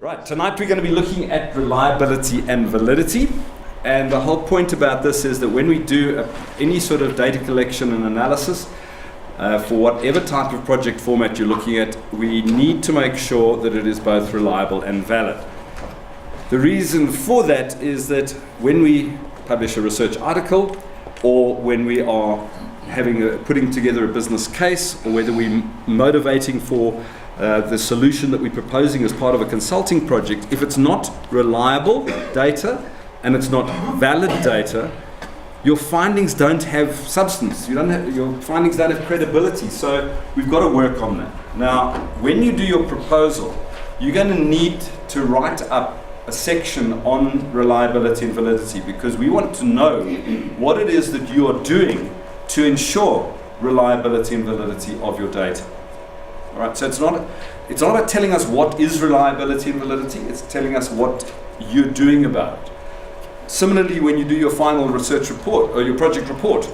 Right, tonight we're going to be looking at reliability and validity. And the whole point about this is that when we do any sort of data collection and analysis, for whatever type of project format you're looking at, we need to make sure that it is both reliable and valid. The reason for that is that when we publish a research article, or when we are putting together a business case, or whether we're motivating for the solution that we're proposing as part of a consulting project, if it's not reliable data and it's not valid data, your findings don't have substance. Your findings don't have credibility. So we've got to work on that. Now, when you do your proposal, you're going to need to write up a section on reliability and validity, because we want to know what it is that you are doing to ensure reliability and validity of your data. All right, so it's not about telling us what is reliability and validity, it's telling us what you're doing about it. Similarly, when you do your final research report or your project report,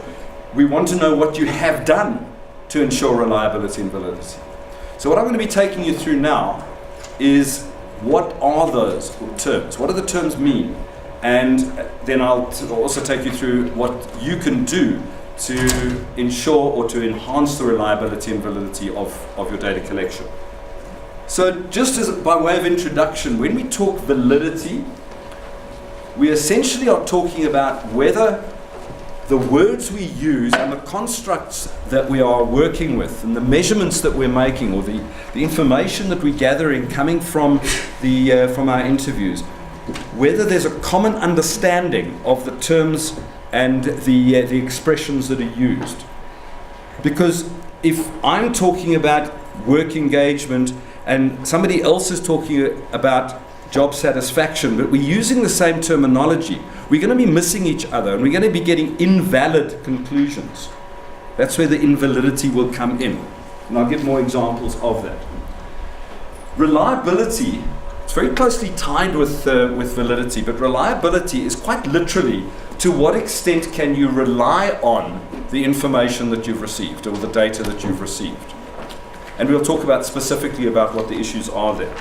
we want to know what you have done to ensure reliability and validity. So what I'm going to be taking you through now is what are those terms? What do the terms mean? And then I'll also take you through what you can do to ensure or to enhance the reliability and validity of your data collection. So just as by way of introduction, when we talk validity, we essentially are talking about whether the words we use and the constructs that we are working with and the measurements that we're making, or the information that we're gathering coming from our interviews, whether there's a common understanding of the terms and the expressions that are used. Because if I'm talking about work engagement and somebody else is talking about job satisfaction, but we're using the same terminology, we're going to be missing each other and we're going to be getting invalid conclusions. That's where the invalidity will come in. And I'll give more examples of that. Reliability, it's very closely tied with validity, but reliability is quite literally to what extent can you rely on the information that you've received or the data that you've received. And we'll talk about specifically about what the issues are there.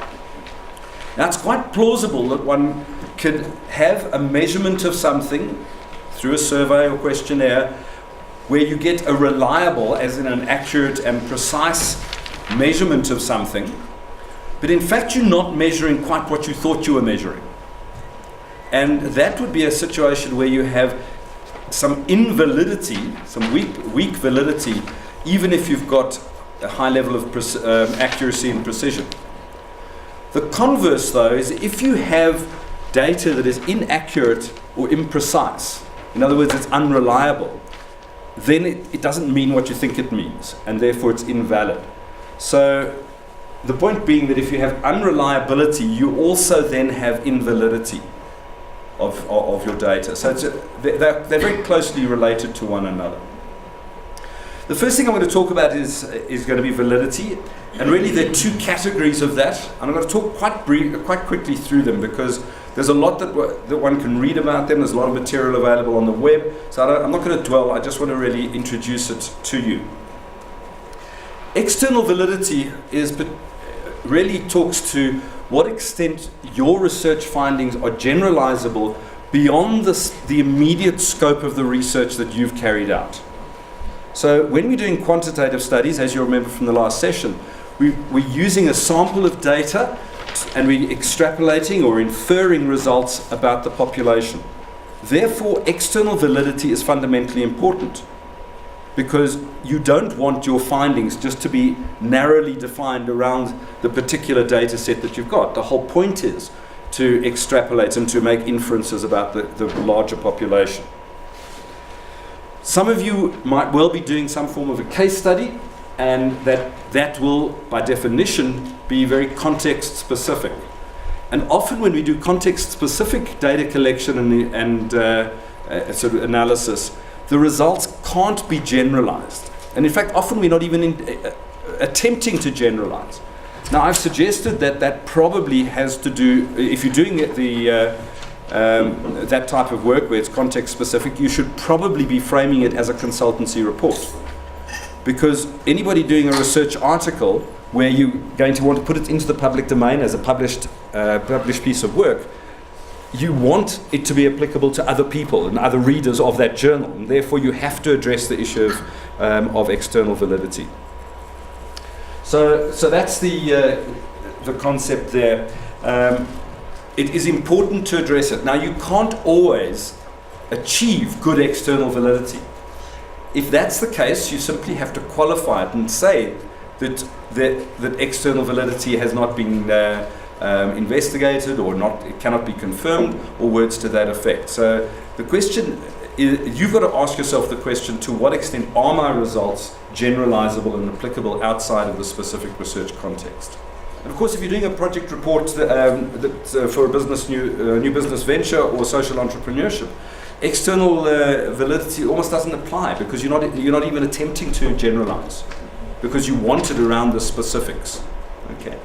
Now, it's quite plausible that one could have a measurement of something through a survey or questionnaire where you get a reliable, as in an accurate and precise measurement of something, but in fact you're not measuring quite what you thought you were measuring. And that would be a situation where you have some invalidity, some weak validity, even if you've got a high level of accuracy and precision. The converse, though, is if you have data that is inaccurate or imprecise, in other words, it's unreliable, then it doesn't mean what you think it means, and therefore it's invalid. So the point being that if you have unreliability, you also then have invalidity of your data. So they're very closely related to one another. The first thing I'm going to talk about is going to be validity, and really there are two categories of that. And I'm going to talk quite quickly through them, because there's a lot that one can read about them. There's a lot of material available on the web, so I'm not going to dwell. I just want to really introduce it to you. External validity really talks to what extent your research findings are generalizable beyond the immediate scope of the research that you've carried out. So when we're doing quantitative studies, as you'll remember from the last session, we're using a sample of data and we're extrapolating or inferring results about the population. Therefore, external validity is fundamentally important, because you don't want your findings just to be narrowly defined around the particular data set that you've got. The whole point is to extrapolate and to make inferences about the larger population. Some of you might well be doing some form of a case study, and that will, by definition, be very context specific. And often when we do context specific data collection and sort of analysis, the results can't be generalized. And in fact, often we're not even attempting to generalize. Now, I've suggested that probably has to do, if you're doing that type of work where it's context specific, you should probably be framing it as a consultancy report. Because anybody doing a research article where you're going to want to put it into the public domain as a published piece of work, you want it to be applicable to other people and other readers of that journal, and therefore you have to address the issue of external validity. So that's the concept there. It is important to address it. Now, you can't always achieve good external validity. If that's the case, you simply have to qualify it and say that external validity has not been investigated, or it cannot be confirmed, or words to that effect. So the question is, you've got to ask yourself the question, to what extent are my results generalizable and applicable outside of the specific research context? And of course, if you're doing a project report for a new business venture or social entrepreneurship, external validity almost doesn't apply, because you're not even attempting to generalize, because you want it around the specifics. Okay.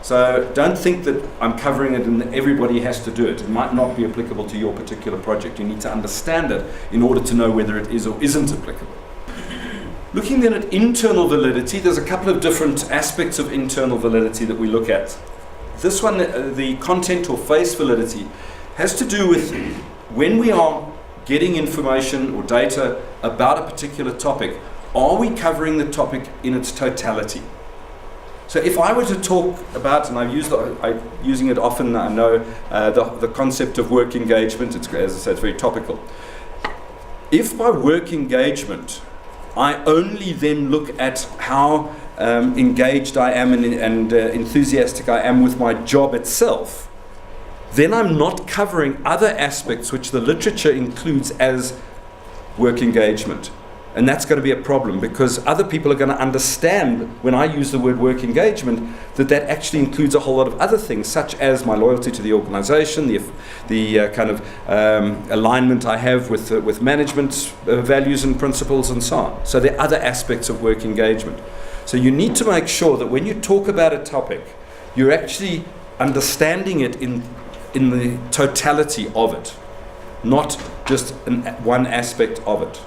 So don't think that I'm covering it and that everybody has to do it. It might not be applicable to your particular project. You need to understand it in order to know whether it is or isn't applicable. Looking then at internal validity, there's a couple of different aspects of internal validity that we look at. This one, the content or face validity, has to do with when we are getting information or data about a particular topic, are we covering the topic in its totality? So if I were to talk about, and I'm using it often, I know the concept of work engagement, as I said, it's very topical. If by work engagement, I only then look at how engaged I am and enthusiastic I am with my job itself, then I'm not covering other aspects which the literature includes as work engagement. And that's going to be a problem, because other people are going to understand when I use the word work engagement that actually includes a whole lot of other things, such as my loyalty to the organization, the kind of alignment I have with management values and principles and so on. So there are other aspects of work engagement. So you need to make sure that when you talk about a topic, you're actually understanding it in the totality of it, not just one aspect of it.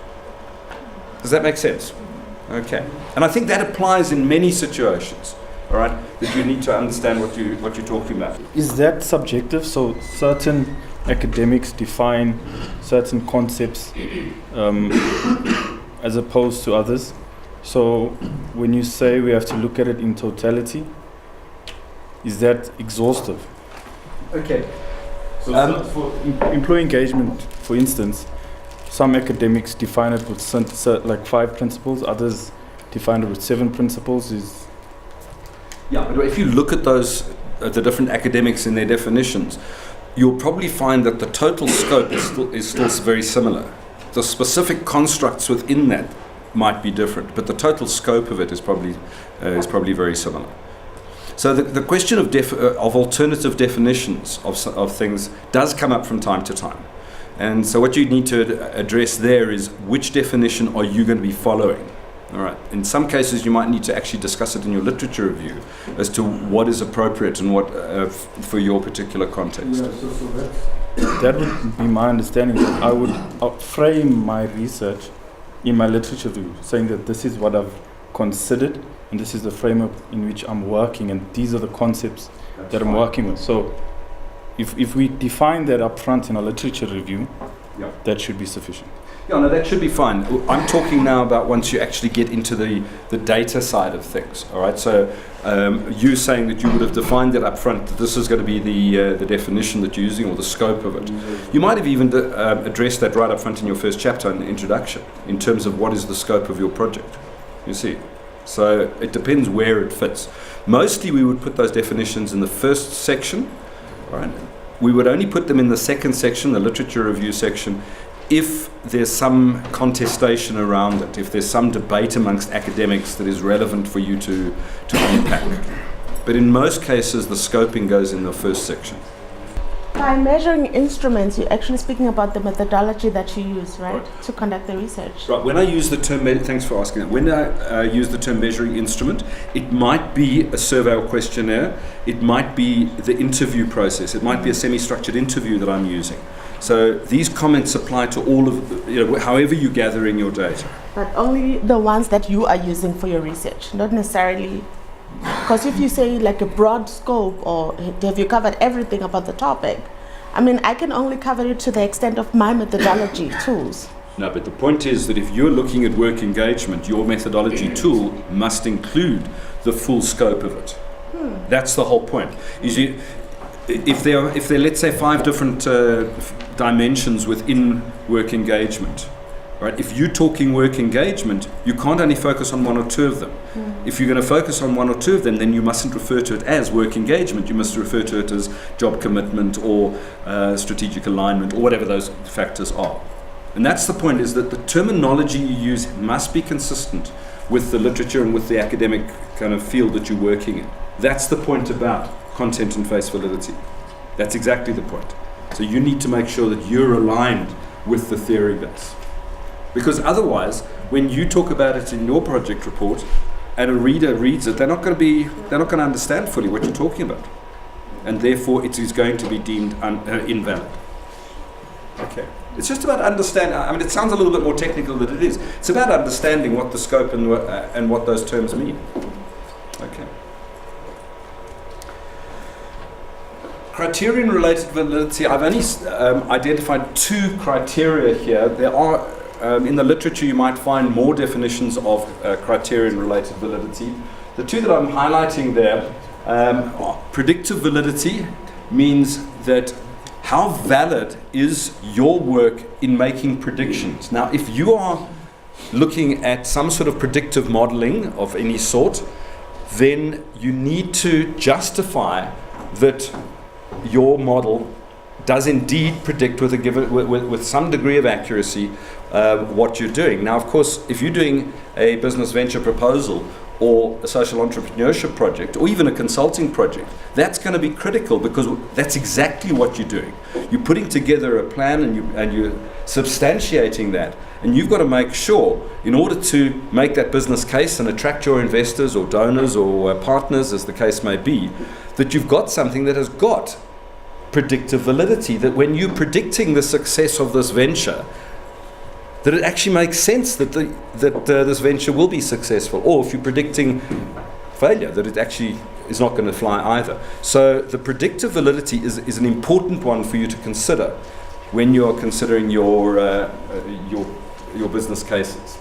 Does that make sense? Okay. And I think that applies in many situations, all right, that you need to understand what you're talking about. Is that subjective? So certain academics define certain concepts as opposed to others. So when you say we have to look at it in totality, is that exhaustive? Okay. So for employee engagement, for instance, some academics define it with like 5 principles, others define it with 7 principles. Yeah, but if you look at those, the different academics in their definitions, you'll probably find that the total scope is still very similar. The specific constructs within that might be different, but the total scope of it is probably very similar. So the question of alternative definitions of things does come up from time to time. And so what you need to address there is, which definition are you going to be following? All right. In some cases, you might need to actually discuss it in your literature review as to what is appropriate and what for your particular context. Yeah, so that would be my understanding. I would frame my research in my literature review, saying that this is what I've considered, and this is the framework in which I'm working, and these are the concepts that I'm working with. So if we define that up front in our literature review, that should be sufficient. Yeah, no, that should be fine. I'm talking now about once you actually get into the data side of things. All right. So you saying that you would have defined that up front, that this is going to be the definition that you're using, or the scope of it. You might have even addressed that right up front in your first chapter in the introduction, in terms of what is the scope of your project. You see. So it depends where it fits. Mostly we would put those definitions in the first section. All right. We would only put them in the second section, the literature review section, if there's some contestation around it, if there's some debate amongst academics that is relevant for you to unpack. But in most cases, the scoping goes in the first section. By measuring instruments, you're actually speaking about the methodology that you use, right, to conduct the research. Right. When I use the term, thanks for asking that. When I use the term measuring instrument, it might be a survey or questionnaire. It might be the interview process. It might be a semi-structured interview that I'm using. So these comments apply to all of, however you're gathering your data. But only the ones that you are using for your research, not necessarily Because if you say like a broad scope, or have you covered everything about the topic, I mean, I can only cover it to the extent of my methodology tools. No, but the point is that if you're looking at work engagement, your methodology tool must include the full scope of it. That's the whole point. If there are, let's say 5 different dimensions within work engagement, right? If you're talking work engagement, you can't only focus on 1 or 2 of them. If you're going to focus on 1 or 2 of them, then you mustn't refer to it as work engagement. You must refer to it as job commitment or strategic alignment or whatever those factors are. And that's the point, is that the terminology you use must be consistent with the literature and with the academic kind of field that you're working in. That's the point about content and face validity. That's exactly the point. So you need to make sure that you're aligned with the theory base. Because otherwise, when you talk about it in your project report and a reader reads it, they're not going to understand fully what you're talking about. And therefore it is going to be deemed invalid. Okay. It's just about understanding. I mean, it sounds a little bit more technical than it is. It's about understanding what the scope and what those terms mean. Okay. Criterion-related validity. I've only identified 2 criteria here. There are, in the literature, you might find more definitions of criterion-related validity. The 2 that I'm highlighting there, predictive validity means that how valid is your work in making predictions? Now, if you are looking at some sort of predictive modeling of any sort, then you need to justify that your model does indeed predict with a given, with some degree of accuracy what you're doing. Now, of course, if you're doing a business venture proposal or a social entrepreneurship project, or even a consulting project, that's going to be critical, because that's exactly what you're doing. You're putting together a plan and you're substantiating that. And you've got to make sure, in order to make that business case and attract your investors or donors or partners, as the case may be, that you've got something that has got predictive validity, that when you're predicting the success of this venture, that it actually makes sense that this venture will be successful, or if you're predicting failure, that it actually is not going to fly either. So the predictive validity is an important one for you to consider when you're considering your business cases.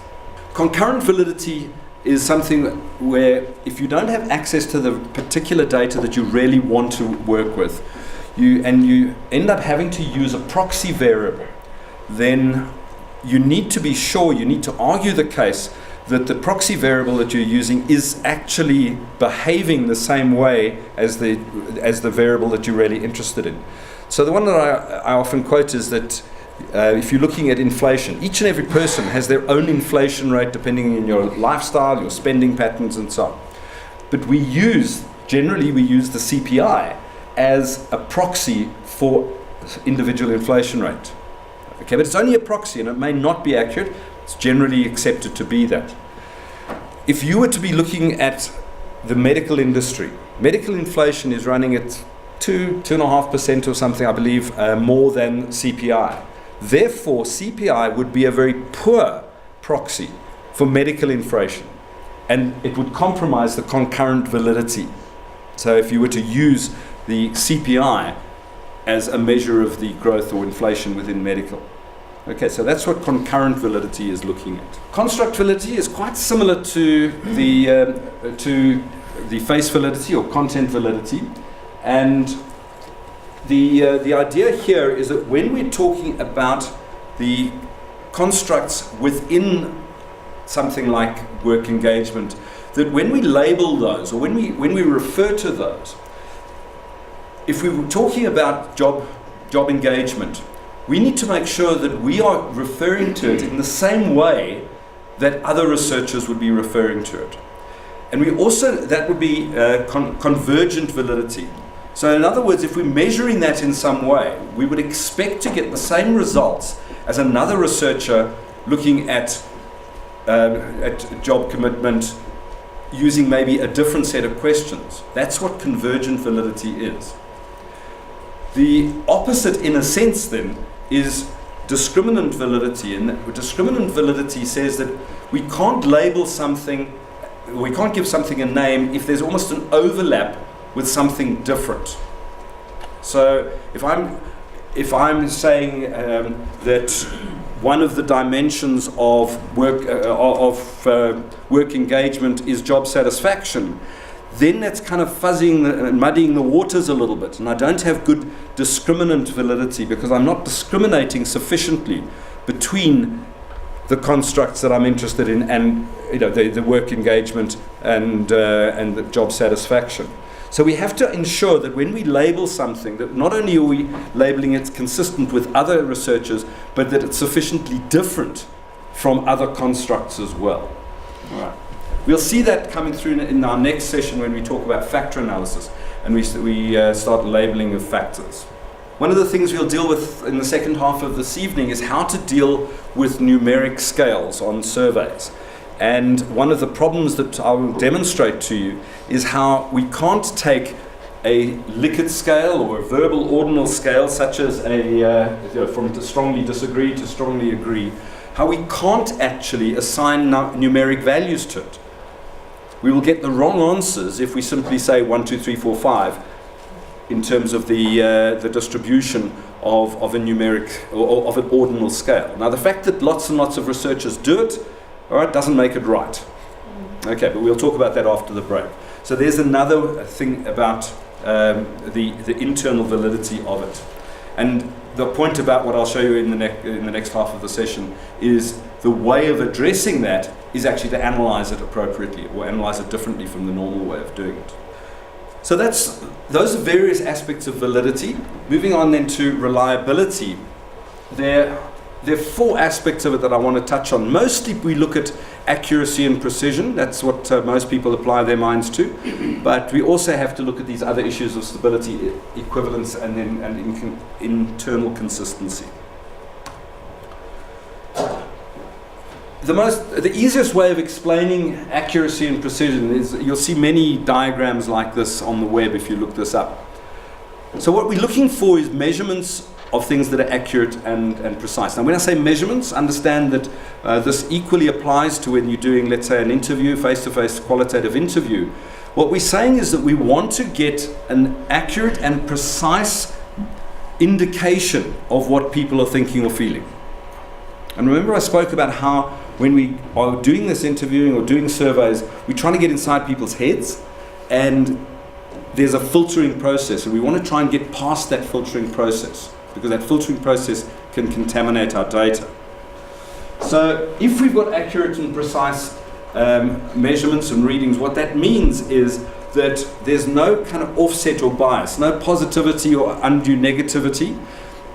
Concurrent validity is something where, if you don't have access to the particular data that you really want to work with, you end up having to use a proxy variable, then you need to be sure, you need to argue the case that the proxy variable that you're using is actually behaving the same way as the variable that you're really interested in. So the one that I often quote is that if you're looking at inflation, each and every person has their own inflation rate depending on your lifestyle, your spending patterns, and so on. But generally we use the CPI as a proxy for individual inflation rate. Okay, but it's only a proxy and it may not be accurate. It's generally accepted to be that. If you were to be looking at the medical industry, medical inflation is running at 2.5% or something, I believe, more than CPI. Therefore, CPI would be a very poor proxy for medical inflation, and it would compromise the concurrent validity. So if you were to use the CPI as a measure of the growth or inflation within medical. Okay, so that's what concurrent validity is looking at. Construct validity is quite similar to the face validity or content validity, and the idea here is that when we're talking about the constructs within something like work engagement, that when we label those or when we refer to those, if we were talking about job engagement, we need to make sure that we are referring to it in the same way that other researchers would be referring to it. And we also, that would be convergent validity. So in other words, if we're measuring that in some way, we would expect to get the same results as another researcher looking at job commitment using maybe a different set of questions. That's what convergent validity is. The opposite, in a sense, then, is discriminant validity. And discriminant validity says that we can't label something we can't give something a name if there's almost an overlap with something different. So if I'm saying that one of the dimensions of work engagement is job satisfaction, then that's kind of fuzzying and muddying the waters a little bit, and I don't have good discriminant validity because I'm not discriminating sufficiently between the constructs that I'm interested in and the work engagement and the job satisfaction. So we have to ensure that when we label something, that not only are we labeling it consistent with other researchers, but that it's sufficiently different from other constructs as well. All right. We'll see that coming through in our next session when we talk about factor analysis and we start labeling of factors. One of the things we'll deal with in the second half of this evening is how to deal with numeric scales on surveys. And one of the problems that I will demonstrate to you is how we can't take a Likert scale or a verbal ordinal scale, such as from strongly disagree to strongly agree, how we can't actually assign numeric values to it. We will get the wrong answers if we simply say 1, 2, 3, 4, 5 in terms of the distribution of a numeric or of an ordinal scale. Now, the fact that lots and lots of researchers do it, all right, doesn't make it right. Okay, but we'll talk about that after the break. So there's another thing about the internal validity of it. And the point about what I'll show you in the next half of the session is the way of addressing that is actually to analyze it appropriately or analyze it differently from the normal way of doing it. So those are various aspects of validity. Moving on then to reliability, there are 4 aspects of it that I want to touch on. Mostly we look at accuracy and precision. That's what most people apply their minds to. But we also have to look at these other issues of stability, equivalence, and internal consistency. The easiest way of explaining accuracy and precision is, you'll see many diagrams like this on the web if you look this up. So what we're looking for is measurements of things that are accurate and precise. Now, when I say measurements, understand that this equally applies to when you're doing, let's say, an interview, face-to-face qualitative interview. What we're saying is that we want to get an accurate and precise indication of what people are thinking or feeling. And remember I spoke about how when we are doing this interviewing or doing surveys, we're trying to get inside people's heads, and there's a filtering process, and we want to try and get past that filtering process, because that filtering process can contaminate our data. So if we've got accurate and precise measurements and readings, what that means is that there's no kind of offset or bias, no positivity or undue negativity,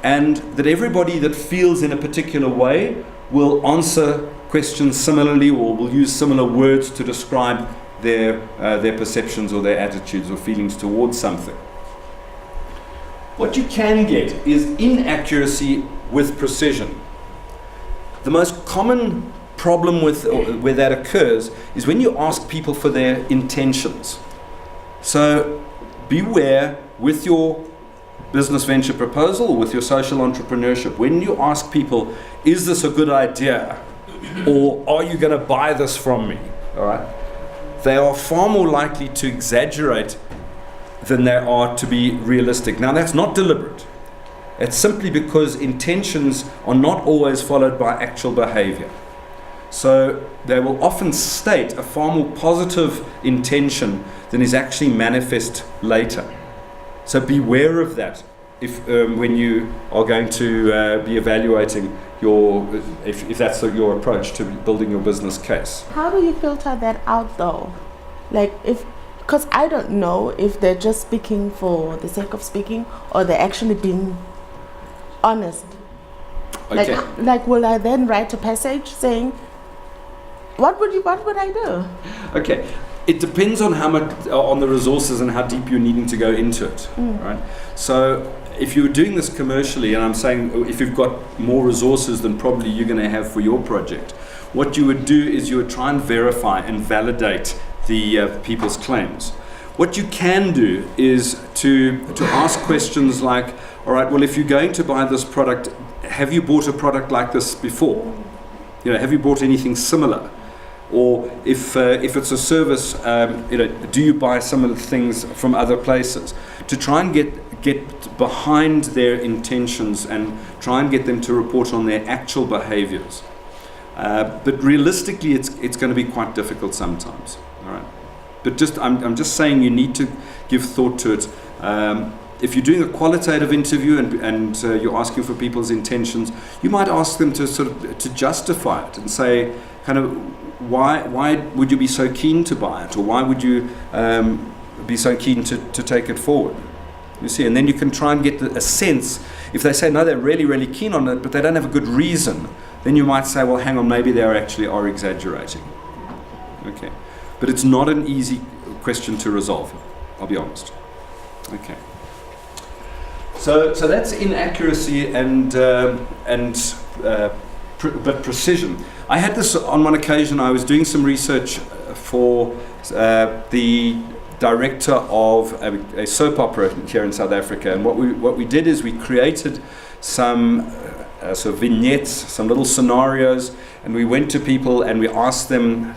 and that everybody that feels in a particular way will answer questions similarly or will use similar words to describe their perceptions or their attitudes or feelings towards something. What you can get is inaccuracy with precision. The most common problem where that occurs is when you ask people for their intentions. So beware with your business venture proposal or with your social entrepreneurship. When you ask people, is this a good idea? Or are you going to buy this from me? All right. They are far more likely to exaggerate than they are to be realistic. Now, that's not deliberate. It's simply because intentions are not always followed by actual behavior. So they will often state a far more positive intention than is actually manifest later. So beware of that when you are going to be evaluating if that's your approach to building your business case. How do you filter that out though? Because I don't know if they're just speaking for the sake of speaking or they're actually being honest. Okay. Like will I then write a passage saying, what would I do? Okay. It depends on how much, on the resources and how deep you're needing to go into it, right? So if you're doing this commercially, and I'm saying if you've got more resources than probably you're going to have for your project, what you would do is you would try and verify and validate the people's claims. What you can do is to ask questions like, all right, well, if you're going to buy this product, have you bought a product like this before? Have you bought anything similar? Or if it's a service, do you buy some of the things from other places? To try and get behind their intentions and try and get them to report on their actual behaviors. But realistically, it's going to be quite difficult sometimes. All right. But I'm just saying you need to give thought to it. If you're doing a qualitative interview and you're asking for people's intentions, you might ask them to sort of to justify it and say, kind of, why would you be so keen to buy it, or why would you be so keen to take it forward? You see, and then you can try and get a sense. If they say no, they're really, really keen on it, but they don't have a good reason, then you might say, well, hang on, maybe they are exaggerating. Okay, but it's not an easy question to resolve. I'll be honest. Okay. So that's inaccuracy but precision. I had this on one occasion. I was doing some research for the director of a soap opera here in South Africa, and what we did is we created some sort of vignettes, some little scenarios, and we went to people and we asked them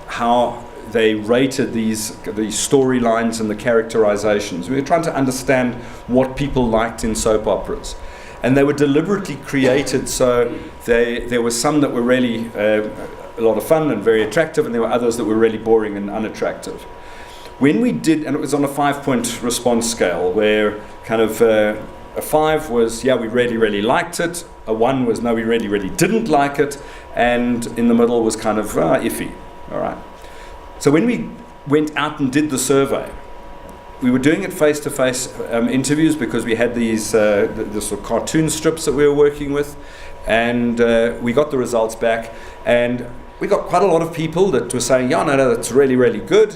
how they rated these storylines and the characterizations. We were trying to understand what people liked in soap operas. And they were deliberately created so there were some that were really a lot of fun and very attractive, and there were others that were really boring and unattractive. When we did, and it was on a 5-point response scale, where kind of a 5 was, yeah, we really, really liked it. A 1 was, no, we really, really didn't like it. And in the middle was kind of iffy. All right. So when we went out and did the survey, we were doing it face-to-face interviews because we had these the sort of cartoon strips that we were working with, and we got the results back, and we got quite a lot of people that were saying, yeah, no, that's really, really good.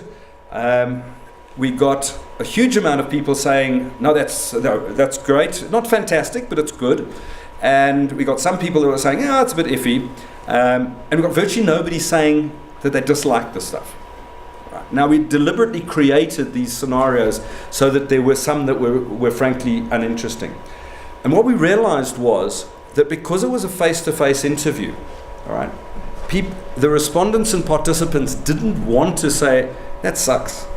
We got a huge amount of people saying, no, that's great, not fantastic, but it's good. And we got some people that were saying, yeah, it's a bit iffy, and we got virtually nobody saying that they disliked the stuff. Now, we deliberately created these scenarios so that there were some that were frankly uninteresting. And what we realized was that because it was a face-to-face interview, all right, the respondents and participants didn't want to say, that sucks,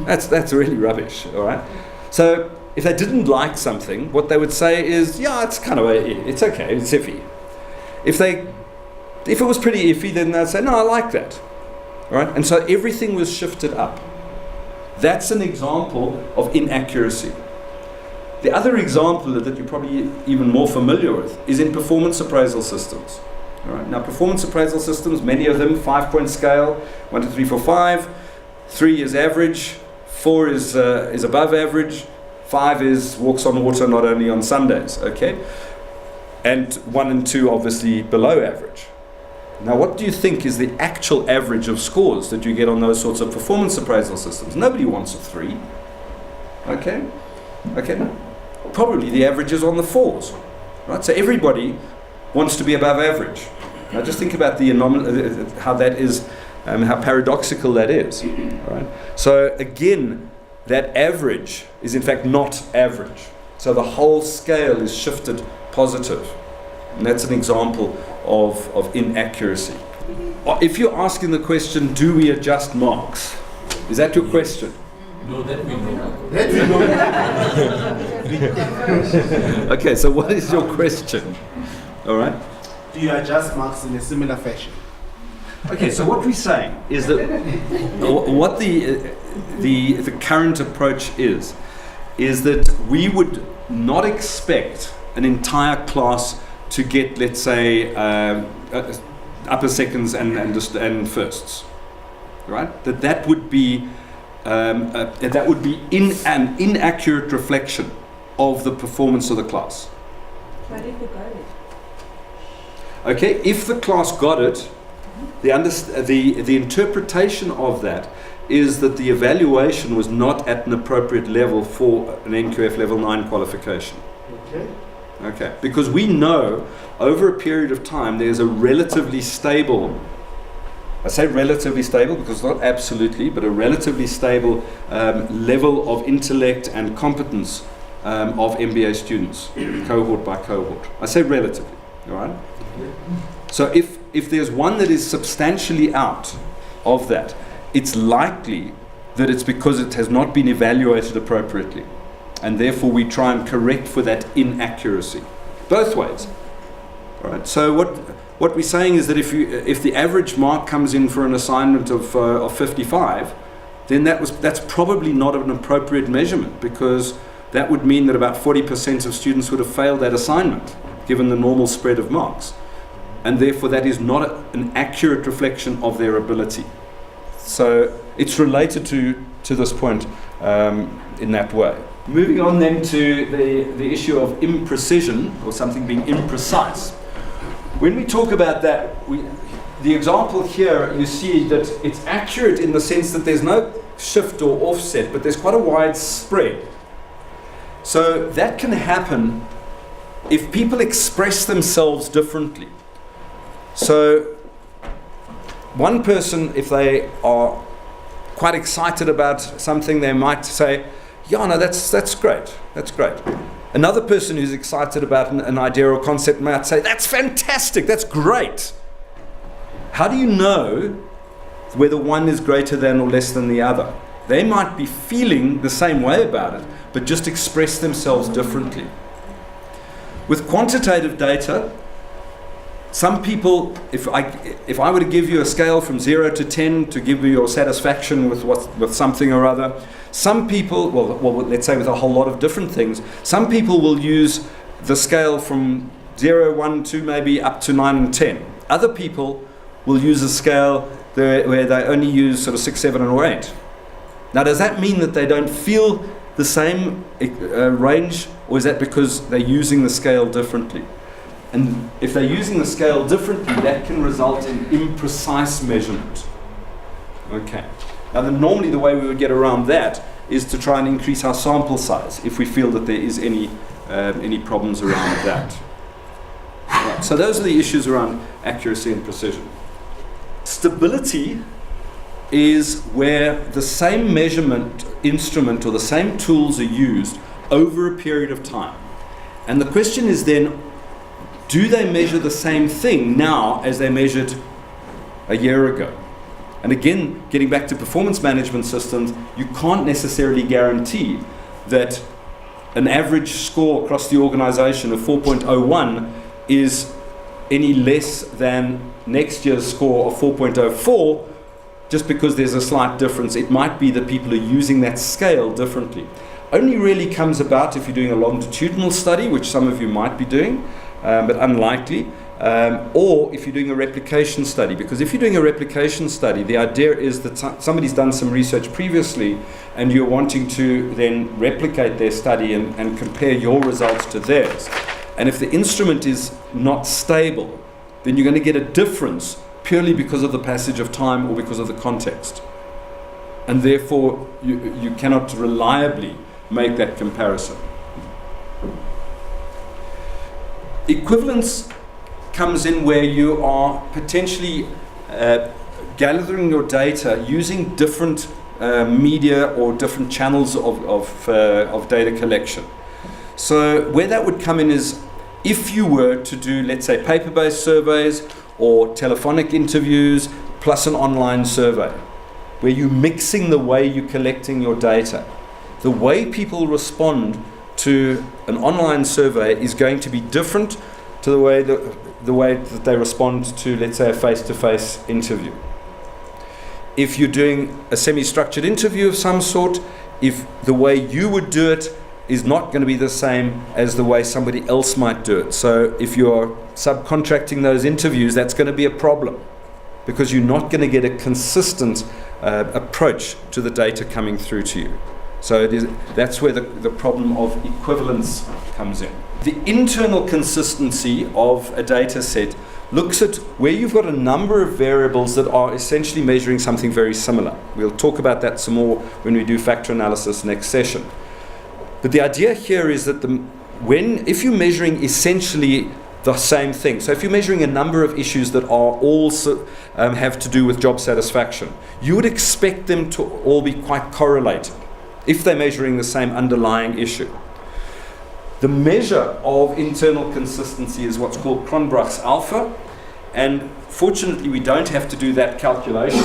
that's really rubbish, all right? So if they didn't like something, what they would say is, yeah, it's kind of it's okay, it's iffy. If it was pretty iffy, then they'd say, no, I like that. All right? And so everything was shifted up. That's an example of inaccuracy. The other example that you're probably even more familiar with is in performance appraisal systems. All right? Now, performance appraisal systems, many of them, 5-point scale, 1, 2, 3, 4, 5. 3 is average, 4 is above average, 5 is walks on water, not only on Sundays. Okay? And 1 and 2 obviously below average. Now, what do you think is the actual average of scores that you get on those sorts of performance appraisal systems? Nobody wants a 3. Okay? Probably the average is on the 4s. Right? So everybody wants to be above average. Now, just think about the how that is, how paradoxical that is. Right? So again, that average is in fact not average. So the whole scale is shifted positive. And that's an example of inaccuracy. If you're asking the question, do we adjust marks? Is that your question? No, that we know. Okay, so what is your question? All right. Do you adjust marks in a similar fashion? Okay, so what we're saying is that what the current approach is that we would not expect an entire class to get, let's say, upper seconds and firsts, right? That would be an inaccurate reflection of the performance of the class. But if you got it? Okay, if the class got it, the interpretation of that is that the evaluation was not at an appropriate level for an NQF level 9 qualification. Okay, because we know over a period of time there's a relatively stable, I say relatively stable because it's not absolutely, but a relatively stable level of intellect and competence of MBA students, cohort by cohort. I say relatively, all right? So if there's one that is substantially out, of that, it's likely that it's because it has not been evaluated appropriately. And therefore we try and correct for that inaccuracy. Both ways. All right. So what we're saying is that if the average mark comes in for an assignment of 55, then that's probably not an appropriate measurement, because that would mean that about 40% of students would have failed that assignment, given the normal spread of marks. And therefore that is not an accurate reflection of their ability. So it's related to this point in that way. Moving on then to the issue of imprecision, or something being imprecise. When we talk about that, the example here, you see that it's accurate in the sense that there's no shift or offset, but there's quite a wide spread. So that can happen if people express themselves differently. So one person, if they are quite excited about something, they might say, yeah, no, that's great. That's great. Another person who's excited about an idea or concept might say, that's fantastic, that's great. How do you know whether one is greater than or less than the other? They might be feeling the same way about it, but just express themselves differently. With quantitative data, some people, if I were to give you a scale from 0 to 10 to give you your satisfaction with something or other, some people, well, let's say with a whole lot of different things, some people will use the scale from 0, 1, 2, maybe up to 9 and 10. Other people will use a scale where they only use sort of 6, 7, or 8. Now, does that mean that they don't feel the same range, or is that because they're using the scale differently? And if they're using the scale differently, that can result in imprecise measurement. Okay. Now, normally the way we would get around that is to try and increase our sample size if we feel that there is any problems around that. Right. So those are the issues around accuracy and precision. Stability is where the same measurement instrument or the same tools are used over a period of time. And the question is then, do they measure the same thing now as they measured a year ago? And again, getting back to performance management systems, you can't necessarily guarantee that an average score across the organization of 4.01 is any less than next year's score of 4.04 just because there's a slight difference. It might be that people are using that scale differently. Only really comes about if you're doing a longitudinal study, which some of you might be doing, but unlikely, or if you're doing a replication study. Because if you're doing a replication study, the idea is that somebody's done some research previously and you're wanting to then replicate their study and compare your results to theirs. And if the instrument is not stable, then you're going to get a difference purely because of the passage of time or because of the context. And therefore, you cannot reliably make that comparison. Equivalence comes in where you are potentially gathering your data using different media or different channels of data collection. So where that would come in is if you were to do, let's say, paper-based surveys or telephonic interviews plus an online survey, where you're mixing the way you're collecting your data. The way people respond to an online survey is going to be different to the way that they respond to, let's say, a face-to-face interview. If you're doing a semi-structured interview of some sort, if the way you would do it is not going to be the same as the way somebody else might do it. So if you're subcontracting those interviews, that's going to be a problem because you're not going to get a consistent approach to the data coming through to you. So that's where the problem of equivalence comes in. The internal consistency of a data set looks at where you've got a number of variables that are essentially measuring something very similar. We'll talk about that some more when we do factor analysis next session. But the idea here is that if you're measuring essentially the same thing, so if you're measuring a number of issues that are also have to do with job satisfaction, you would expect them to all be quite correlated if they're measuring the same underlying issue. The measure of internal consistency is what's called Cronbach's alpha, and fortunately we don't have to do that calculation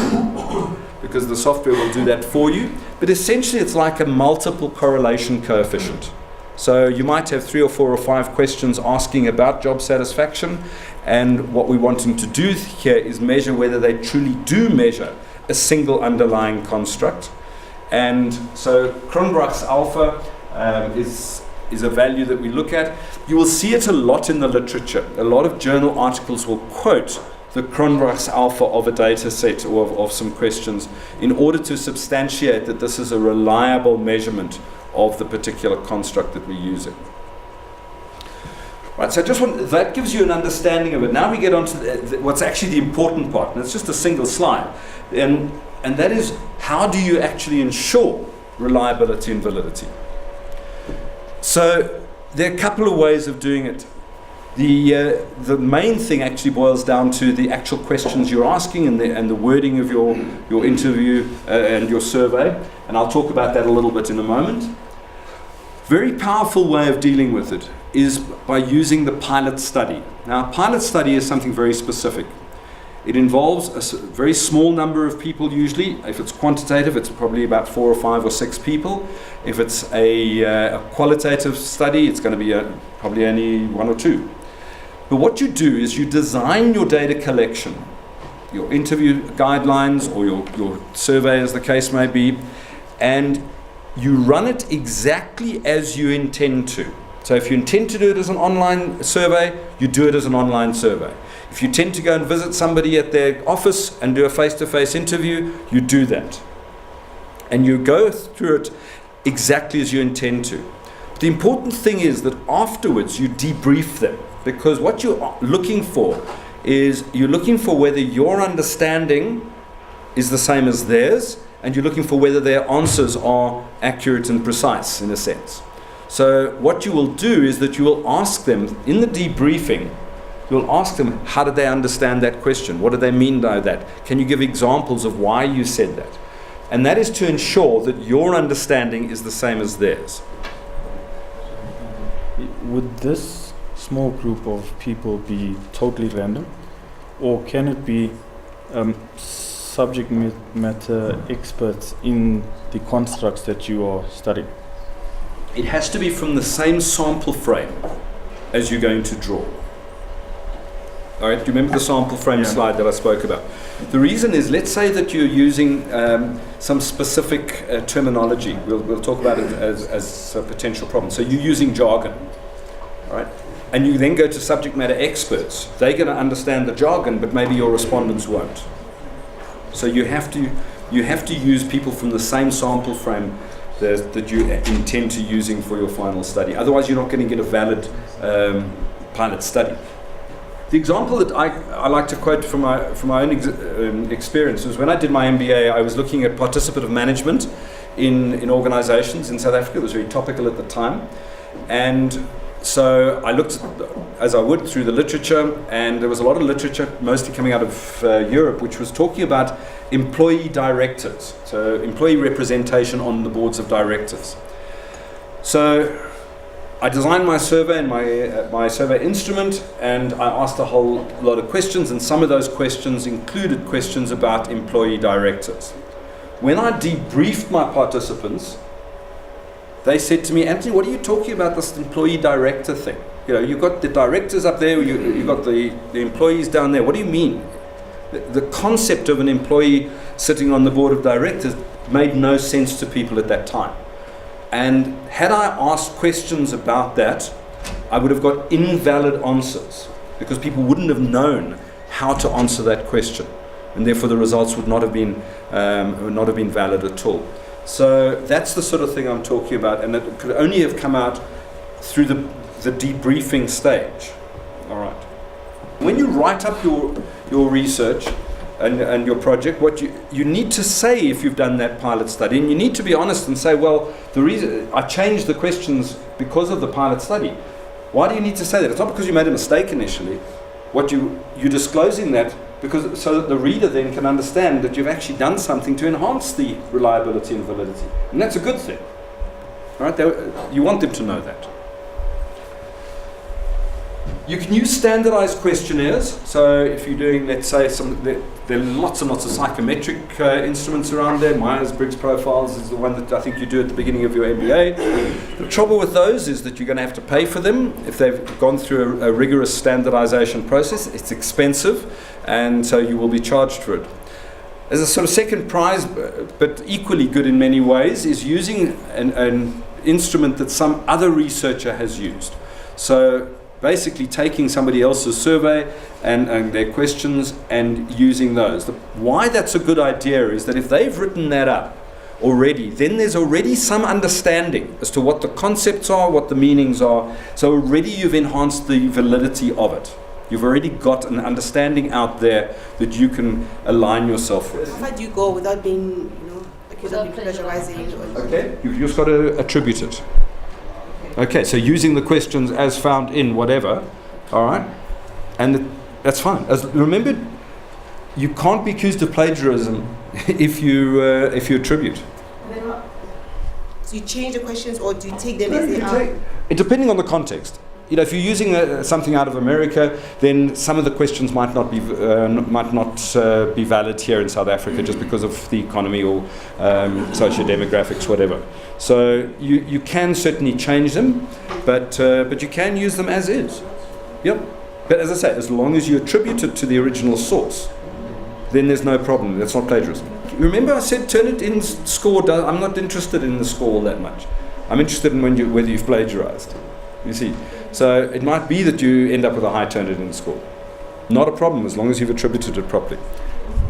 because the software will do that for you. But essentially it's like a multiple correlation coefficient. So you might have 3 or 4 or 5 questions asking about job satisfaction, and what we're wanting to do here is measure whether they truly do measure a single underlying construct. And so Cronbach's alpha is a value that we look at. You will see it a lot in the literature. A lot of journal articles will quote the Cronbach's alpha of a data set or of some questions in order to substantiate that this is a reliable measurement of the particular construct that we're using. Right, so that gives you an understanding of it. Now we get on to what's actually the important part, and it's just a single slide. And that is, how do you actually ensure reliability and validity? So there are a couple of ways of doing it. The main thing actually boils down to the actual questions you're asking and the wording of your interview and your survey, and I'll talk about that a little bit in a moment. Very powerful way of dealing with it is by using the pilot study. Now, a pilot study is something very specific. It involves a very small number of people usually. If it's quantitative, it's probably about 4 or 5 or 6 people. If it's a qualitative study, it's going to be probably only 1 or 2. But what you do is you design your data collection, your interview guidelines or your survey as the case may be, and you run it exactly as you intend to. So if you intend to do it as an online survey, you do it as an online survey. If you tend to go and visit somebody at their office and do a face-to-face interview, you do that. And you go through it exactly as you intend to. The important thing is that afterwards you debrief them, because what you're looking for is you're looking for whether your understanding is the same as theirs, and you're looking for whether their answers are accurate and precise in a sense. So what you will do is that you will ask them in the debriefing, you'll ask them, how did they understand that question? What do they mean by that? Can you give examples of why you said that? And that is to ensure that your understanding is the same as theirs. Would this small group of people be totally random? Or can it be subject matter experts in the constructs that you are studying? It has to be from the same sample frame as you're going to draw. All right, do you remember the sample frame slide that I spoke about? The reason is, let's say that you're using some specific terminology. We'll talk about it as a potential problem. So you're using jargon, all right? And you then go to subject matter experts. They're going to understand the jargon, but maybe your respondents won't. So you have to use people from the same sample frame that you intend to using for your final study. Otherwise, you're not going to get a valid pilot study. The example that I like to quote from my own experience was when I did my MBA. I was looking at participative management in organizations in South Africa. It was very topical at the time, and so I looked, as I would, through the literature, and there was a lot of literature, mostly coming out of Europe, which was talking about employee directors, so employee representation on the boards of directors. So I designed my survey and my survey instrument, and I asked a whole lot of questions, and some of those questions included questions about employee directors. When I debriefed my participants, they said to me, Anthony, what are you talking about, this employee director thing? You know, you've got the directors up there, you've got the employees down there. What do you mean? The concept of an employee sitting on the board of directors made no sense to people at that time. And had I asked questions about that, I would have got invalid answers, because people wouldn't have known how to answer that question, and therefore the results would not have been valid at all. So that's the sort of thing I'm talking about, and it could only have come out through the debriefing stage. All right. When you write up your research and your project, what you need to say if you've done that pilot study, and you need to be honest and say, well, the reason I changed the questions because of the pilot study. Why do you need to say that? It's not because you made a mistake initially. What you're disclosing that because so that the reader then can understand that you've actually done something to enhance the reliability and validity, and that's a good thing. All right, you want them to know that. You can use standardized questionnaires. So if you're doing, let's say, there are lots and lots of psychometric instruments around there. Myers-Briggs profiles is the one that I think you do at the beginning of your MBA. The trouble with those is that you're going to have to pay for them. If they've gone through a rigorous standardization process, it's expensive, and so you will be charged for it. As a sort of second prize, but equally good in many ways, is using an instrument that some other researcher has used. So basically taking somebody else's survey and their questions and using those. Why that's a good idea is that if they've written that up already, then there's already some understanding as to what the concepts are, what the meanings are. So already you've enhanced the validity of it. You've already got an understanding out there that you can align yourself with. How far do you go without being, accused of plagiarizing? Okay, you've just got to attribute it. Okay, so using the questions as found in whatever, all right, and that's fine. Remember, you can't be accused of plagiarism if you attribute. So you change the questions, or do you take them as they are? Depending on the context. If you're using something out of America, then some of the questions might not be valid here in South Africa just because of the economy or socio-demographics, whatever. So you can certainly change them, but you can use them as is. Yep. But as I say, as long as you attribute it to the original source, then there's no problem. That's not plagiarism. Remember I said turn it in score. I'm not interested in the score that much. I'm interested in whether you've plagiarized. You see. So it might be that you end up with a high Turnitin score. Not a problem as long as you've attributed it properly.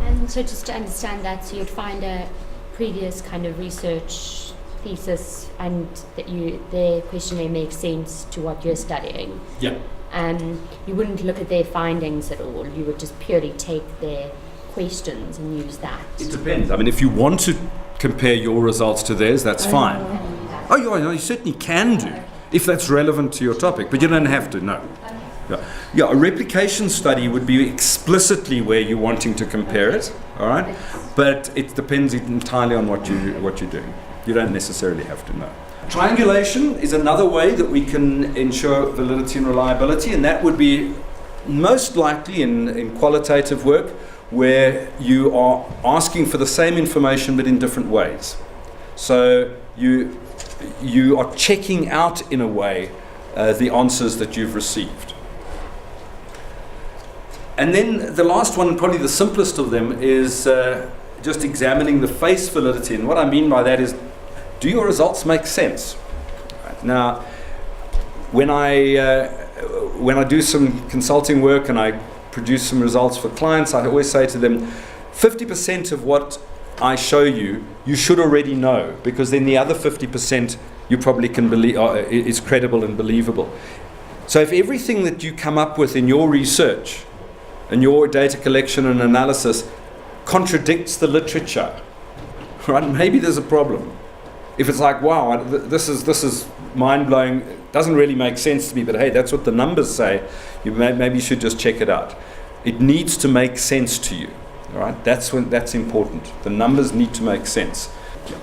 And so just to understand that, so you'd find a previous kind of research thesis and that their questionnaire makes sense to what you're studying. Yeah. You wouldn't look at their findings at all. You would just purely take their questions and use that. It depends. I mean, if you want to compare your results to theirs, that's fine. Oh, you certainly can do. If that's relevant to your topic, but you don't have to, no. Yeah, a replication study would be explicitly where you're wanting to compare it, all right? But it depends entirely on what you're doing. You don't necessarily have to know. Triangulation is another way that we can ensure validity and reliability, and that would be most likely in qualitative work where you are asking for the same information but in different ways. So you are checking out, in a way, the answers that you've received. And then the last one, and probably the simplest of them, is just examining the face validity. And what I mean by that is, do your results make sense? Right. Now, when I do some consulting work and I produce some results for clients, I always say to them, 50% of what I show you, you should already know, because then the other 50% you probably can believe is credible and believable. So if everything that you come up with in your research and your data collection and analysis contradicts the literature, right? Maybe there's a problem. If it's like, wow, this is mind-blowing, it doesn't really make sense to me, but hey, that's what the numbers say, maybe you should just check it out. It needs to make sense to you. All right, that's important. The numbers need to make sense. Yeah.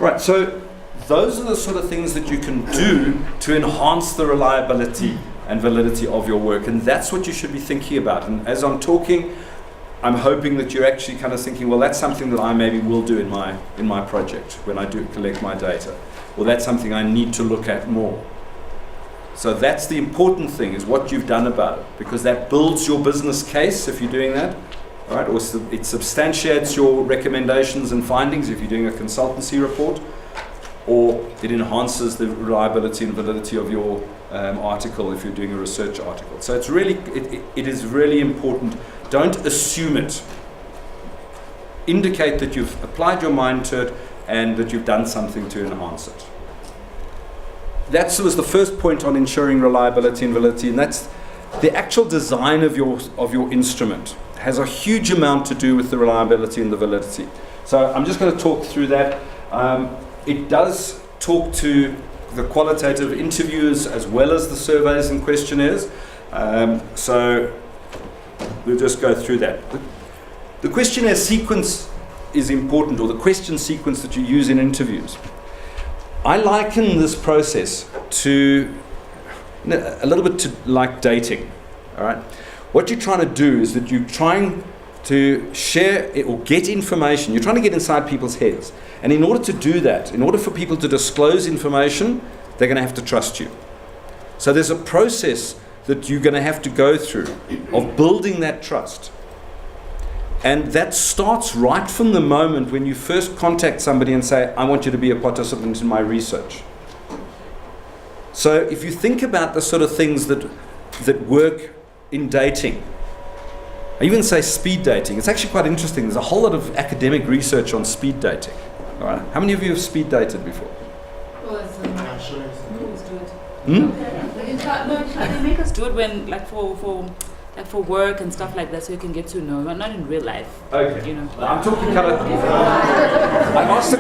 Right, so those are the sort of things that you can do to enhance the reliability and validity of your work, and that's what you should be thinking about. And as I'm talking, I'm hoping that you're actually kind of thinking, well, that's something that I maybe will do in my project when I do collect my data. Well, that's something I need to look at more. So that's the important thing, is what you've done about it, because that builds your business case if you're doing that. All right, or it substantiates your recommendations and findings if you're doing a consultancy report, or it enhances the reliability and validity of your article if you're doing a research article. So it's really, it is really important. Don't assume it. Indicate that you've applied your mind to it and that you've done something to enhance it. That was the first point on ensuring reliability and validity, and that's the actual design of your instrument has a huge amount to do with the reliability and the validity. So I'm just going to talk through that. It does talk to the qualitative interviews as well as the surveys and questionnaires. So we'll just go through that. The questionnaire sequence is important, or the question sequence that you use in interviews. I liken this process to a little bit like dating. All right. What you're trying to do is that you're trying to share it or get information. You're trying to get inside people's heads. And in order to do that, in order for people to disclose information, they're going to have to trust you. So there's a process that you're going to have to go through of building that trust. And that starts right from the moment when you first contact somebody and say, I want you to be a participant in my research. So if you think about the sort of things that work in dating, I even say speed dating. It's actually quite interesting. There's a whole lot of academic research on speed dating. All right. How many of you have speed dated before? They make us do it when, like, for work and stuff like that, so you can get to know, but not in real life. Okay. You know. I'm talking kind of. I asked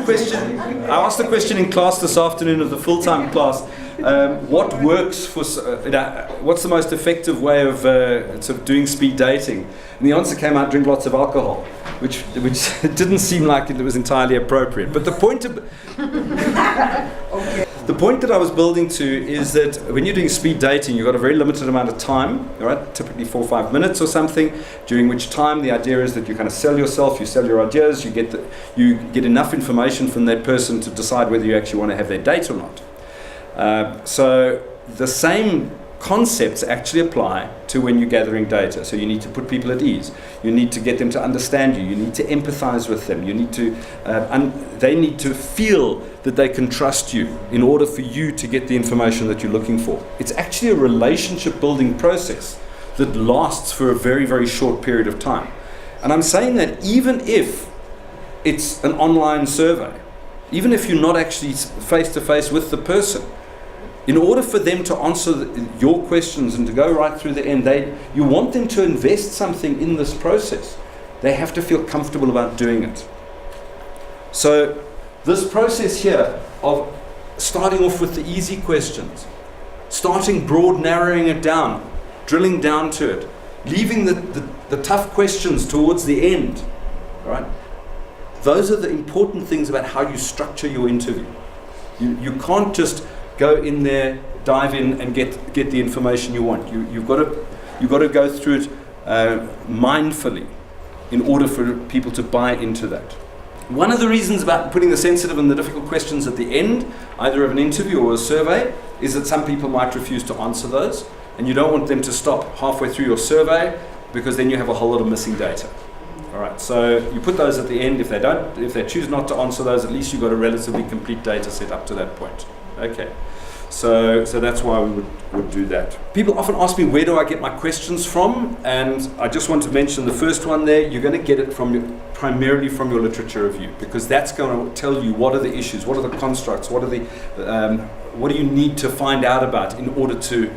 the question in class this afternoon of the full-time class. What works for? What's the most effective way of sort of doing speed dating? And the answer came out: drink lots of alcohol, which didn't seem like it was entirely appropriate. But the point that I was building to is that when you're doing speed dating, you've got a very limited amount of time, all right? Typically 4 or 5 minutes or something, during which time the idea is that you kind of sell yourself, you sell your ideas, you get enough information from that person to decide whether you actually want to have their date or not. So the same concepts actually apply to when you're gathering data. So you need to put people at ease. You need to get them to understand you. You need to empathize with them. You need to, they need to feel that they can trust you in order for you to get the information that you're looking for. It's actually a relationship building process that lasts for a very, very short period of time. And I'm saying that even if it's an online survey, even if you're not actually face to face with the person, in order for them to answer your questions and to go right through the end, you want them to invest something in this process. They have to feel comfortable about doing it. So this process here of starting off with the easy questions, starting broad, narrowing it down, drilling down to it, leaving the tough questions towards the end, right? Those are the important things about how you structure your interview. You can't just go in there, dive in, and get the information you want. You've got to go through it mindfully in order for people to buy into that. One of the reasons about putting the sensitive and the difficult questions at the end, either of an interview or a survey, is that some people might refuse to answer those, and you don't want them to stop halfway through your survey, because then you have a whole lot of missing data. All right, so you put those at the end. If they choose not to answer those, at least you've got a relatively complete data set up to that point. Okay, so that's why we would do that. People often ask me, where do I get my questions from? And I just want to mention the first one there. You're going to get it primarily from your literature review, because that's going to tell you what are the issues, what are the constructs, what do you need to find out about in order to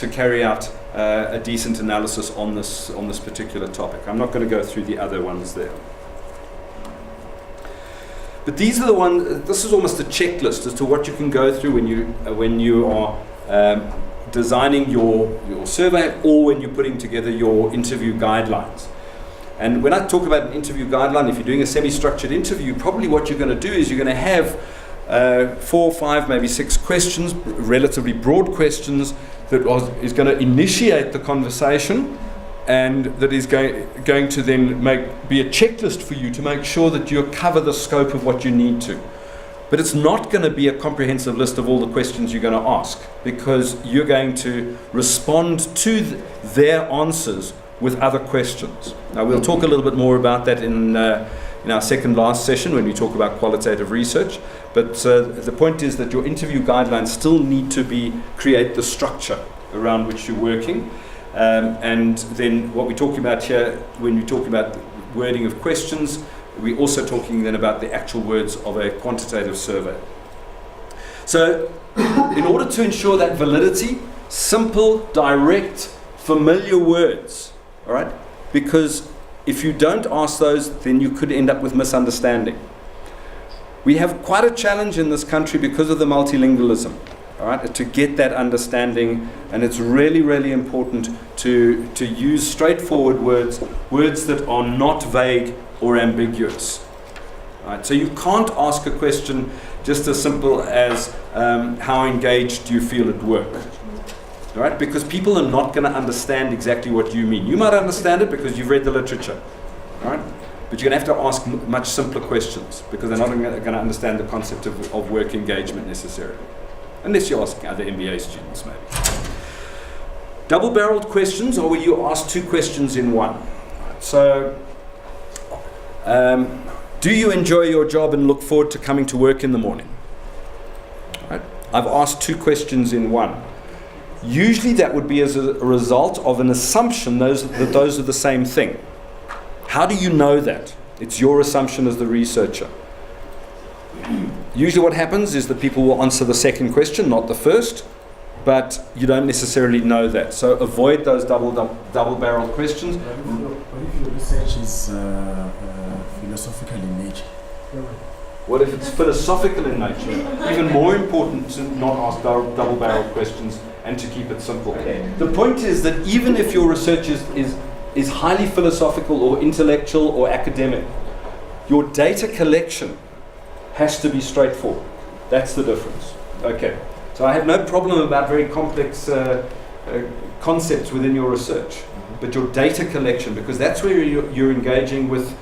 carry out a decent analysis on this particular topic. I'm not going to go through the other ones there. But these are the ones. This is almost a checklist as to what you can go through when you are designing your survey, or when you're putting together your interview guidelines. And when I talk about an interview guideline, if you're doing a semi-structured interview, probably what you're going to do is you're going to have 4, 5, maybe 6 questions, relatively broad questions, that is going to initiate the conversation, and that is going to then be a checklist for you to make sure that you cover the scope of what you need to. But it's not going to be a comprehensive list of all the questions you're going to ask, because you're going to respond to their answers with other questions. Now, we'll talk a little bit more about that in our second last session when we talk about qualitative research. But the point is that your interview guidelines still need to create the structure around which you're working. And then what we're talking about here, when we're talking about wording of questions, we're also talking then about the actual words of a quantitative survey. So in order to ensure that validity, simple, direct, familiar words, all right? Because if you don't ask those, then you could end up with misunderstanding. We have quite a challenge in this country because of the multilingualism, all right, to get that understanding, and it's really, really important to use straightforward words that are not vague or ambiguous. All right, so you can't ask a question just as simple as how engaged do you feel at work? right? Because people are not going to understand exactly what you mean. You might understand it because you've read the literature, right? But you're going to have to ask much simpler questions because they're not going to understand the concept of work engagement necessarily. Unless you're asking other MBA students, maybe. Double-barreled questions are where you ask two questions in one. So, do you enjoy your job and look forward to coming to work in the morning? Right? I've asked two questions in one. Usually that would be as a result of an assumption that those are the same thing. How do you know that? It's your assumption as the researcher. Usually what happens is that people will answer the second question, not the first, but you don't necessarily know that. So avoid those double-barreled questions. What if your research is philosophical in nature? What if it's philosophical in nature? Even more important to not ask double-barreled questions and to keep it simple. The point is that even if your research is highly philosophical or intellectual or academic, your data collection has to be straightforward. That's the difference. Okay. So I have no problem about very complex concepts within your research, but your data collection, because that's where you're engaging with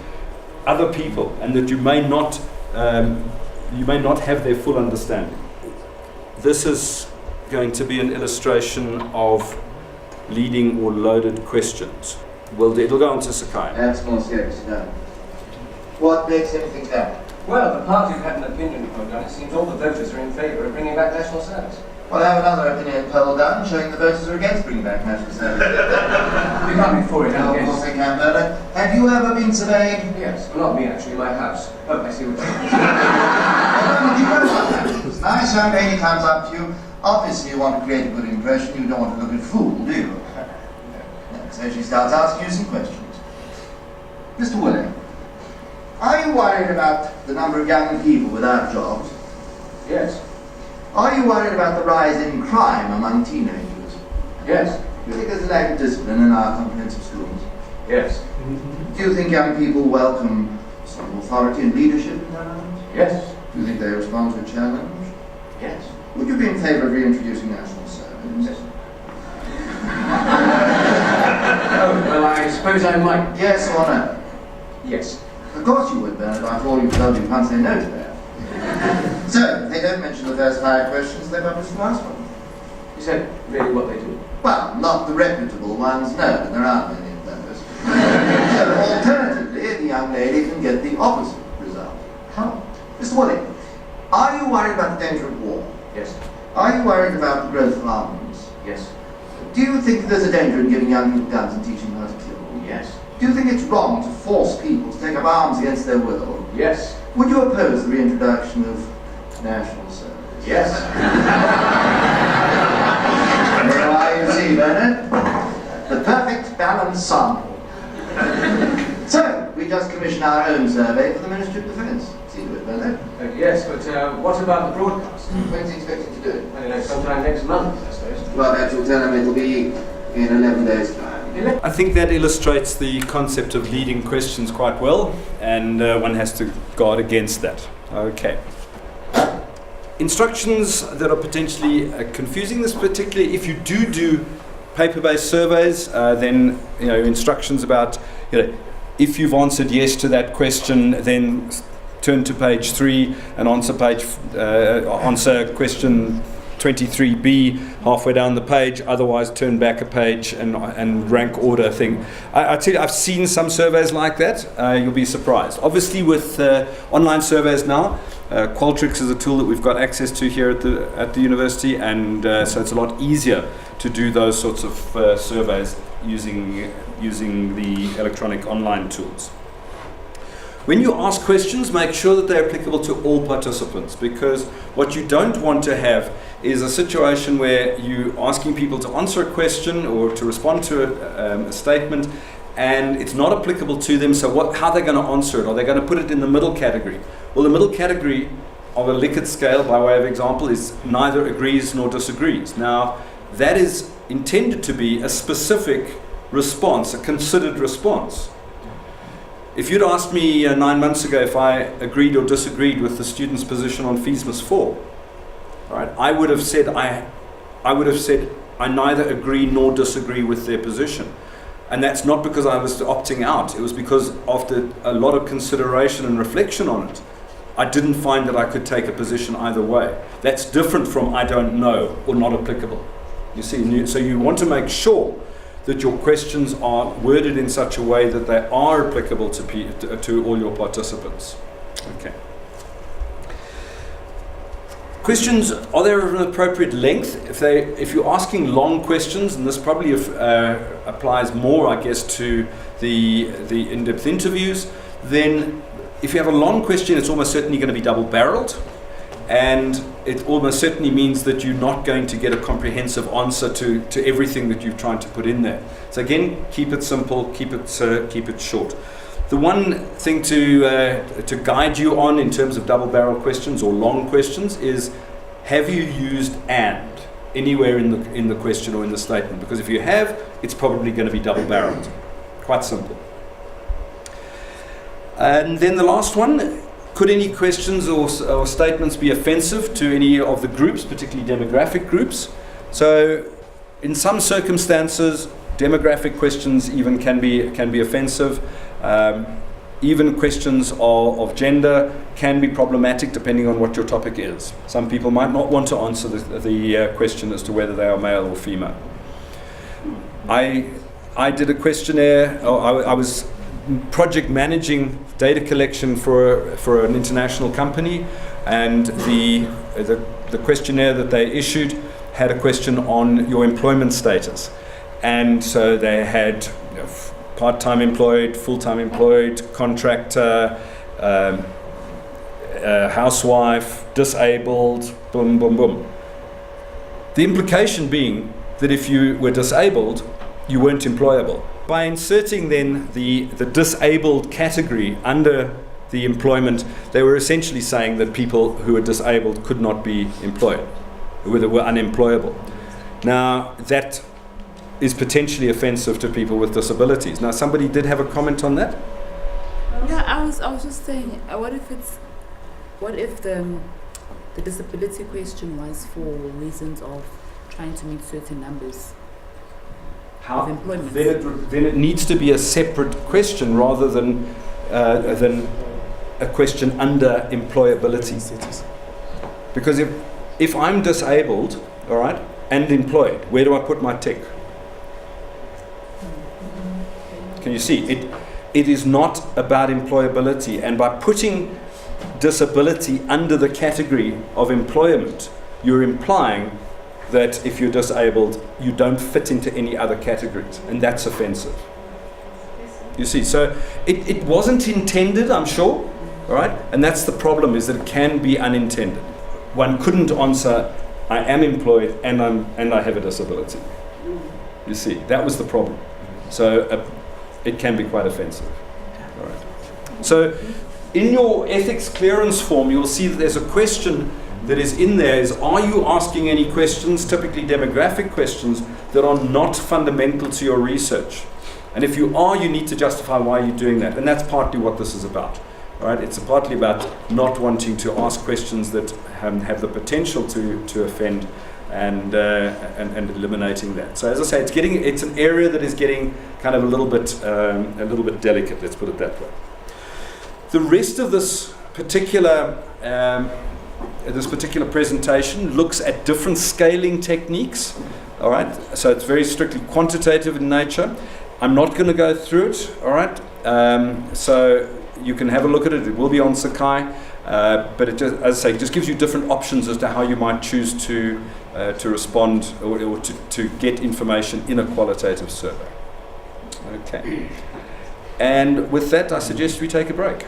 other people, and that you may not have their full understanding. This is going to be an illustration of leading or loaded questions. Well, it'll go on to Sakai. That's more serious now. What makes him think that? Well, the party have had an opinion poll done. It seems all the voters are in favour of bringing back national service. Well, I have another opinion poll done showing the voters are against bringing back national service. We can't be for it, No, of course they can, Bernard. Have you ever been surveyed? Yes, well, not me actually, my house. Oh, I see what you mean. Well, you know what happens. Nice young lady comes up to you. Obviously you want to create a good impression. You don't want to look a fool, do you? So she starts asking you some questions. Mr. Willing, are you worried about the number of young people without jobs? Yes. Are you worried about the rise in crime among teenagers? Yes. Do you think there's a lack of discipline in our comprehensive schools? Yes. Do you think young people welcome some authority and leadership in their lives? Yes. Do you think they respond to a challenge? Yes. Would you be in favour of reintroducing national service? Yes. Oh, well, I suppose I might. Yes or no? Yes. Of course you would, Bernard. After all you've told, you can't say no to that. So, they don't mention the first 5 questions, they publish the last one. Is that really what they do? Well, not the reputable ones, no, and there aren't many of those. So, alternatively, the young lady can get the opposite result. How? Mr. Willing, are you worried about the danger of war? Yes. Are you worried about the growth of arms? Yes. Do you think there's a danger in giving young people guns and teaching them how to kill? Yes. Do you think it's wrong to force people to take up arms against their will? Yes. Would you oppose the reintroduction of national service? Yes. There are, you see, Bernard, the perfect balanced sample. So, we just commissioned our own survey for the Ministry of Defence. See to it, Bernard. Yes, but what about the broadcast? When's he expecting to do it? I don't know, sometime next month, I suppose. Well, that will tell him it'll be in 11 days' time. I think that illustrates the concept of leading questions quite well, and one has to guard against that. Okay. Instructions that are potentially confusing this, particularly if you do paper-based surveys, then instructions about if you've answered yes to that question, then turn to page 3 and answer question 23B halfway down the page, otherwise turn back a page and rank order thing. I tell you, I've seen some surveys like that. You'll be surprised. Obviously with online surveys now, Qualtrics is a tool that we've got access to here at the university, and so it's a lot easier to do those sorts of surveys using the electronic online tools. When you ask questions, make sure that they're applicable to all participants, because what you don't want to have is a situation where you're asking people to answer a question or to respond to a statement and it's not applicable to them, so how are they going to answer it? Are they going to put it in the middle category? Well, the middle category of a Likert scale, by way of example, is neither agrees nor disagrees. Now, that is intended to be a specific response, a considered response. If you'd asked me 9 months ago if I agreed or disagreed with the student's position on fees must fall, right, I would have said I neither agree nor disagree with their position. And that's not because I was opting out. It was because after a lot of consideration and reflection on it, I didn't find that I could take a position either way. That's different from I don't know or not applicable. You see, so you want to make sure that your questions are worded in such a way that they are applicable to all your participants. Okay. Questions, are they of an appropriate length? If you're asking long questions, and this probably applies more, I guess, to the in-depth interviews, then if you have a long question, it's almost certainly going to be double-barreled, and it almost certainly means that you're not going to get a comprehensive answer to everything that you're trying to put in there. So again, keep it simple, keep it short. The one thing to guide you on in terms of double-barrel questions or long questions is, have you used "and" anywhere in the question or in the statement? Because if you have, it's probably going to be double-barreled. Quite simple. And then the last one, could any questions or statements be offensive to any of the groups, particularly demographic groups? So in some circumstances, demographic questions even can be offensive. Even questions of gender can be problematic depending on what your topic is. Some people might not want to answer the question as to whether they are male or female. I did a questionnaire. I was project managing data collection for an international company, and the questionnaire that they issued had a question on your employment status. And so they had part-time employed, full-time employed, contractor, housewife, disabled, boom, boom, boom. The implication being that if you were disabled, you weren't employable. By inserting then the disabled category under the employment, they were essentially saying that people who were disabled could not be employed, were unemployable. Now, that is potentially offensive to people with disabilities. Now, somebody did have a comment on that? Yeah, I was just saying, what if the disability question was for reasons of trying to meet certain numbers of employment? Then it needs to be a separate question rather than a question under employability. Because if I'm disabled, all right, and employed, where do I put my tick? Can you see? It is not about employability, and by putting disability under the category of employment, you're implying that if you're disabled, you don't fit into any other categories, and that's offensive. You see, so it wasn't intended, I'm sure, all right? And that's the problem, is that it can be unintended. One couldn't answer, I am employed and I have a disability. You see, that was the problem. So it can be quite offensive. All right. So in your ethics clearance form, you'll see that there's a question that is in there, is, are you asking any questions, typically demographic questions, that are not fundamental to your research? And if you are, you need to justify why you're doing that. And that's partly what this is about. All right? It's partly about not wanting to ask questions that have the potential to offend, and eliminating that. So as I say, it's an area that is getting kind of a little bit delicate, let's put it that way. The rest of this particular presentation looks at different scaling techniques. All right, so it's very strictly quantitative in nature. I'm not going to go through it. All right, so you can have a look at it. It will be on Sakai, but it just, as I say, it just gives you different options as to how you might choose to respond or to get information in a qualitative survey. Okay, and with that, I suggest we take a break.